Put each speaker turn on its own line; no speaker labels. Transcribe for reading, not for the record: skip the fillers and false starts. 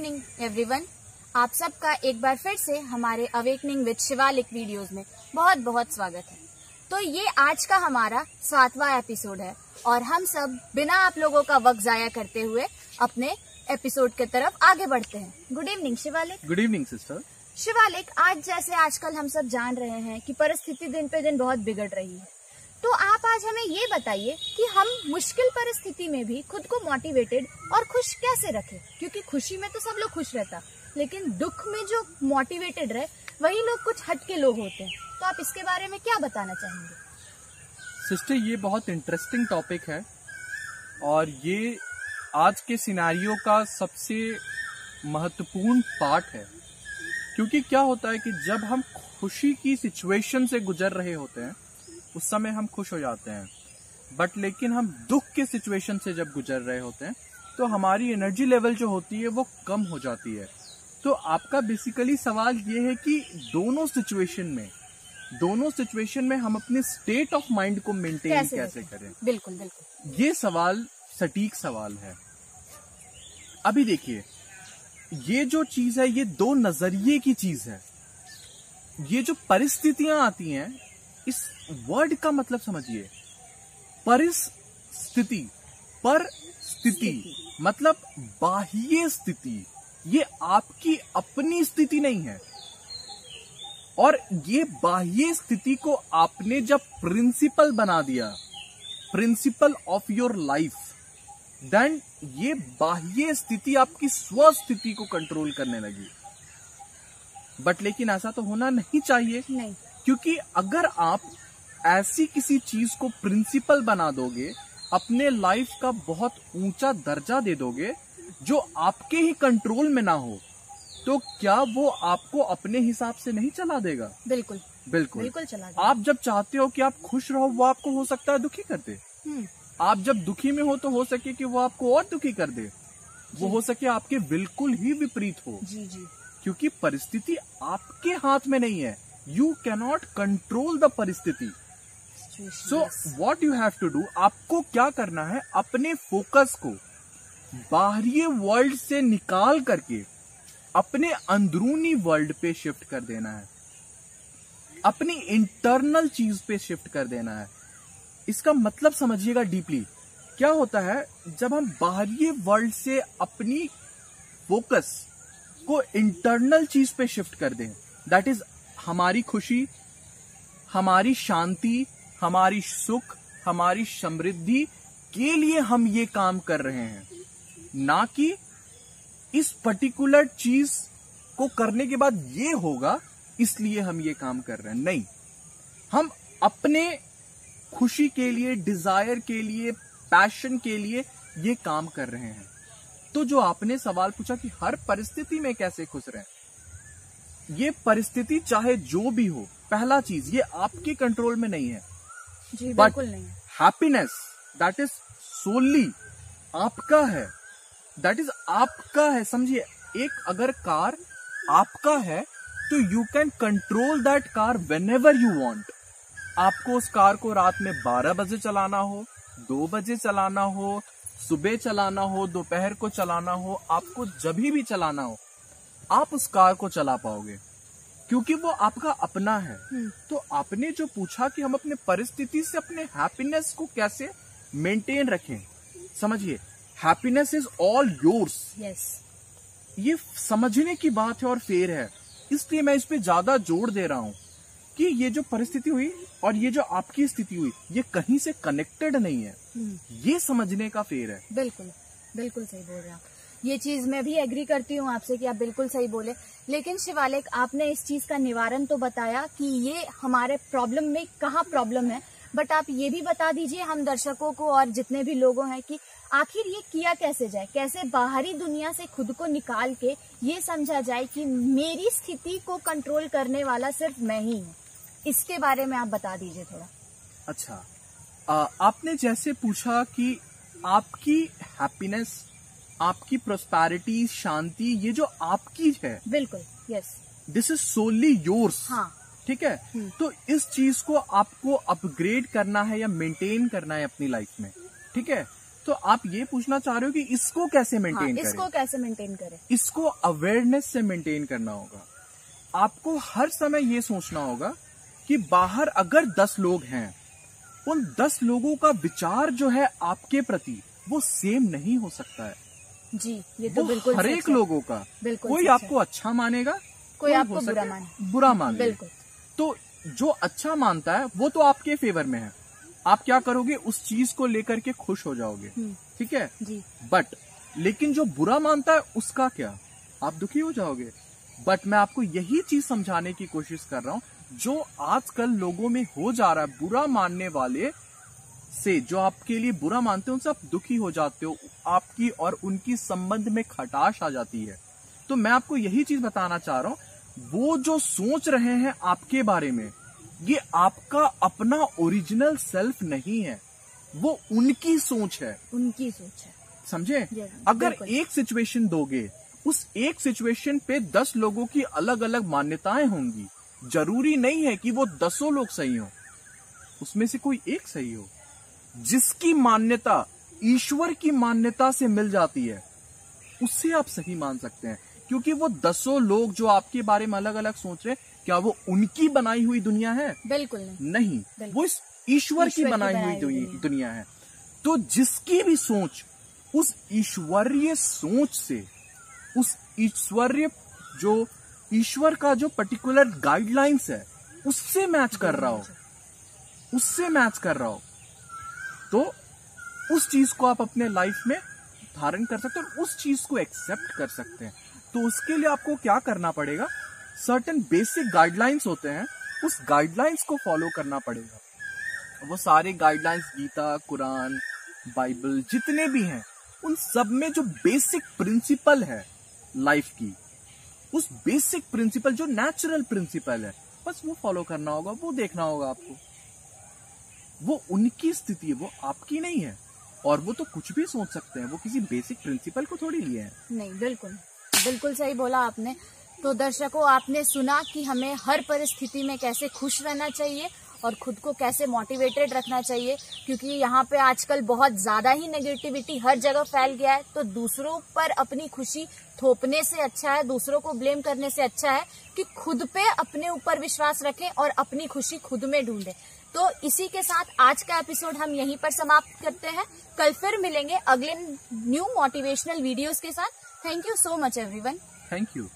Evening everyone. आप सबका एक बार फिर से हमारे अवेकनिंग विद शिवालिक वीडियोस में बहुत बहुत स्वागत है। तो ये आज का हमारा 7वां एपिसोड है और हम सब बिना आप लोगों का वक्त जाया करते हुए अपने एपिसोड की तरफ आगे बढ़ते हैं। Good evening Shivalik.
Good evening sister.
Shivalik, आज जैसे आजकल हम सब जान रहे हैं कि परिस्थिति दिन पे दिन बहुत बिगड़ रही है, तो आप आज हमें ये बताइए कि हम मुश्किल परिस्थिति में भी खुद को मोटिवेटेड और खुश कैसे रखें, क्योंकि खुशी में तो सब लोग खुश रहता, लेकिन दुख में जो मोटिवेटेड रहे वही लोग कुछ हटके लोग होते हैं। तो आप इसके बारे में क्या बताना चाहेंगे?
सिस्टर, ये बहुत इंटरेस्टिंग टॉपिक है और ये आज के सिनेरियो का सबसे महत्वपूर्ण पार्ट है, क्योंकि क्या होता है कि जब हम खुशी की सिचुएशन से गुजर रहे होते हैं उस समय हम खुश हो जाते हैं, बट लेकिन हम दुख के सिचुएशन से जब गुजर रहे होते हैं तो हमारी एनर्जी लेवल जो होती है वो कम हो जाती है। तो आपका बेसिकली सवाल ये है कि दोनों सिचुएशन में हम अपने स्टेट ऑफ माइंड को मेंटेन कैसे करें।
बिल्कुल बिल्कुल,
ये सवाल सटीक सवाल है। अभी देखिए, ये जो चीज है ये दो नजरिए की चीज है। ये जो परिस्थितियां आती हैं, इस वर्ड का मतलब समझिए। परिस्थिति मतलब बाह्य स्थिति, ये आपकी अपनी स्थिति नहीं है। और ये बाह्य स्थिति को आपने जब प्रिंसिपल बना दिया, principle of your life, then ये बाह्य स्थिति आपकी स्व स्थिति को कंट्रोल करने लगी। बट लेकिन ऐसा तो होना नहीं चाहिए।
नहीं,
क्योंकि अगर आप ऐसी किसी चीज को प्रिंसिपल बना दोगे, अपने लाइफ का बहुत ऊंचा दर्जा दे दोगे जो आपके ही कंट्रोल में ना हो, तो क्या वो आपको अपने हिसाब से नहीं चला देगा?
बिल्कुल
बिल्कुल
बिल्कुल चला देगा।
आप जब चाहते हो कि आप खुश रहो, वो आपको हो सकता है दुखी कर दे। आप जब दुखी में हो तो हो सके कि वो आपको और दुखी कर दे। वो हो सके आपके बिल्कुल ही विपरीत हो।
जी जी,
क्योंकि परिस्थिति आपके हाथ में नहीं है। यू कैनॉट कंट्रोल द परिस्थिति। So what you have to do, आपको क्या करना है, अपने फोकस को बाहरी वर्ल्ड से निकाल करके अपने अंदरूनी वर्ल्ड पे शिफ्ट कर देना है, अपनी इंटरनल चीज पे शिफ्ट कर देना है। इसका मतलब समझिएगा डीपली। क्या होता है, जब हम बाहरी वर्ल्ड से अपनी फोकस को इंटरनल चीज पे शिफ्ट कर दें, दैट इज हमारी खुशी, हमारी शांति, हमारी सुख, हमारी समृद्धि के लिए हम ये काम कर रहे हैं, ना कि इस पर्टिकुलर चीज को करने के बाद ये होगा इसलिए हम ये काम कर रहे हैं। नहीं, हम अपने खुशी के लिए, डिजायर के लिए, पैशन के लिए ये काम कर रहे हैं। तो जो आपने सवाल पूछा कि हर परिस्थिति में कैसे खुश रहें, ये परिस्थिति चाहे जो भी हो, पहला चीज ये आपके कंट्रोल में नहीं है।
जी बिल्कुल नहीं।
हैप्पीनेस दैट इज सोली आपका है, दैट इज आपका है। समझिए, एक अगर कार आपका है तो you can control that car when ever you want. आपको उस कार को रात में 12 बजे चलाना हो, 2 बजे चलाना हो, सुबह चलाना हो, दोपहर को चलाना हो, आपको जब भी चलाना हो, आप उस कार को चला पाओगे, क्योंकि वो आपका अपना है। तो आपने जो पूछा कि हम अपने परिस्थिति से अपने हैप्पीनेस को कैसे मेंटेन रखें, समझिए, happiness is all yours.
Yes,
ये समझने की बात है और फेर है। इसलिए मैं इस पे ज्यादा जोर दे रहा हूं कि ये जो परिस्थिति हुई और ये जो आपकी स्थिति हुई, ये कहीं से कनेक्टेड नहीं है। ये समझने का फेर है।
बिल्कुल बिल्कुल सही बोल रहे हैं आप। ये चीज मैं भी एग्री करती हूँ आपसे कि आप बिल्कुल सही बोले। लेकिन शिवालिक, आपने इस चीज का निवारण तो बताया कि ये हमारे प्रॉब्लम में कहाँ प्रॉब्लम है, बट आप ये भी बता दीजिए हम दर्शकों को और जितने भी लोगों हैं कि आखिर ये किया कैसे जाए, कैसे बाहरी दुनिया से खुद को निकाल के ये समझा जाए कि मेरी स्थिति को कंट्रोल करने वाला सिर्फ मैं ही हूँ। इसके बारे में आप बता दीजिए थोड़ा।
अच्छा, आपने जैसे पूछा कि आपकी हैप्पीनेस, आपकी प्रोस्पेरिटी, शांति, ये जो आपकी है,
बिल्कुल, yes,
this is solely yours.
हाँ,
ठीक है। तो इस चीज को आपको अपग्रेड करना है या मेंटेन करना है अपनी लाइफ में, ठीक है। तो आप ये पूछना चाह रहे हो कि इसको कैसे मेंटेन करें?
इसको कैसे मेंटेन करें?
इसको अवेयरनेस से मेंटेन करना होगा। आपको हर समय ये सोचना होगा कि बाहर अगर 10 लोग हैं, उन 10 लोगों का विचार जो है आपके प्रति वो सेम नहीं हो सकता है
जी। ये तो बिल्कुल
हर एक लोगों का। कोई आपको अच्छा मानेगा,
कोई आपको
बुरा मानेगा।
बिल्कुल।
तो जो अच्छा मानता है वो तो आपके फेवर में है, आप क्या करोगे, उस चीज को लेकर के खुश हो जाओगे, ठीक है
जी।
बट लेकिन जो बुरा मानता है उसका क्या, आप दुखी हो जाओगे। बट मैं आपको यही चीज समझाने की कोशिश कर रहा हूँ, जो आजकल लोगों में हो जा रहा है, बुरा मानने वाले से, जो आपके लिए बुरा मानते हैं उनसे आप दुखी हो जाते हो, आपकी और उनकी संबंध में खटाश आ जाती है। तो मैं आपको यही चीज बताना चाह रहा हूँ, वो जो सोच रहे हैं आपके बारे में, ये आपका अपना ओरिजिनल सेल्फ नहीं है, वो उनकी सोच है,
उनकी सोच है,
समझे? अगर एक सिचुएशन दोगे, उस एक सिचुएशन पे 10 लोगों की अलग अलग मान्यताएं होंगी। जरूरी नहीं है कि वो 10 लोग सही हो, उसमें से कोई एक सही हो। जिसकी मान्यता ईश्वर की मान्यता से मिल जाती है, उससे आप सही मान सकते हैं, क्योंकि वो 10 लोग जो आपके बारे में अलग अलग सोच रहे हैं, क्या वो उनकी बनाई हुई दुनिया है?
बिल्कुल
नहीं, वो इस ईश्वर की बनाई हुई दुनिया है। तो जिसकी भी सोच उस ईश्वरीय सोच से, उस ईश्वरीय जो ईश्वर का जो पर्टिकुलर गाइडलाइंस है उससे मैच कर रहा हो, तो उस चीज को आप अपने लाइफ में धारण कर सकते हैं और उस चीज को एक्सेप्ट कर सकते हैं। तो उसके लिए आपको क्या करना पड़ेगा, सर्टेन बेसिक गाइडलाइंस होते हैं, उस गाइडलाइंस को फॉलो करना पड़ेगा। वो सारे गाइडलाइंस गीता, कुरान, बाइबल जितने भी हैं, उन सब में जो बेसिक प्रिंसिपल है लाइफ की, उस बेसिक प्रिंसिपल जो नेचुरल प्रिंसिपल है, बस वो फॉलो करना होगा, वो देखना होगा आपको। वो उनकी स्थिति है, वो आपकी नहीं है, और वो तो कुछ भी सोच सकते हैं, वो किसी बेसिक प्रिंसिपल को थोड़ी लिए हैं।
नहीं, बिल्कुल सही बोला आपने। तो दर्शकों, आपने सुना कि हमें हर परिस्थिति में कैसे खुश रहना चाहिए और खुद को कैसे मोटिवेटेड रखना चाहिए, क्योंकि यहाँ पे आजकल बहुत ज्यादा ही नेगेटिविटी हर जगह फैल गया है। तो दूसरों पर अपनी खुशी थोपने से अच्छा है, दूसरों को ब्लेम करने से अच्छा है कि खुद पे अपने ऊपर विश्वास रखें और अपनी खुशी खुद में ढूंढें। तो इसी के साथ आज का एपिसोड हम यहीं पर समाप्त करते हैं। कल फिर मिलेंगे अगले न्यू मोटिवेशनल वीडियोस के साथ। Thank you so much everyone.
Thank you.